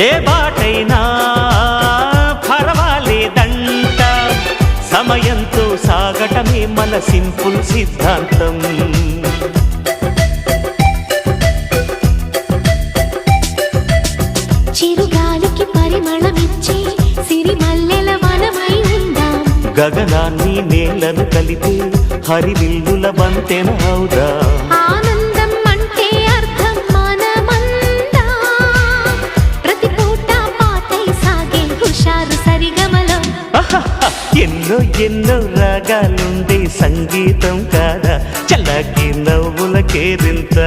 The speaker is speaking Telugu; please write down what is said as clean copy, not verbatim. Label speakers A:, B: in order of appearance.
A: ఏ బాటైనా పర్వాలేదంట, సమయంతో సాగటమే మన సింపుల్ సిద్ధాంతం.
B: చిరుగాలికి పరిమళమిచ్చే సిరిమల్లెల వనమై ఉందాం,
A: గగనాన్ని నేలను కలిపే హరివిల్లుల బంతెన అవుదాం.
B: ఆనందం అంటే అర్థం మనమందా, ప్రతి పూట పాతై సాగే హుషారు సరిగమలో.
A: ఎన్నో ఎన్నో రాగాలుండే సంగీతం కాదా, చల్లకి నవ్వుల కేరింత.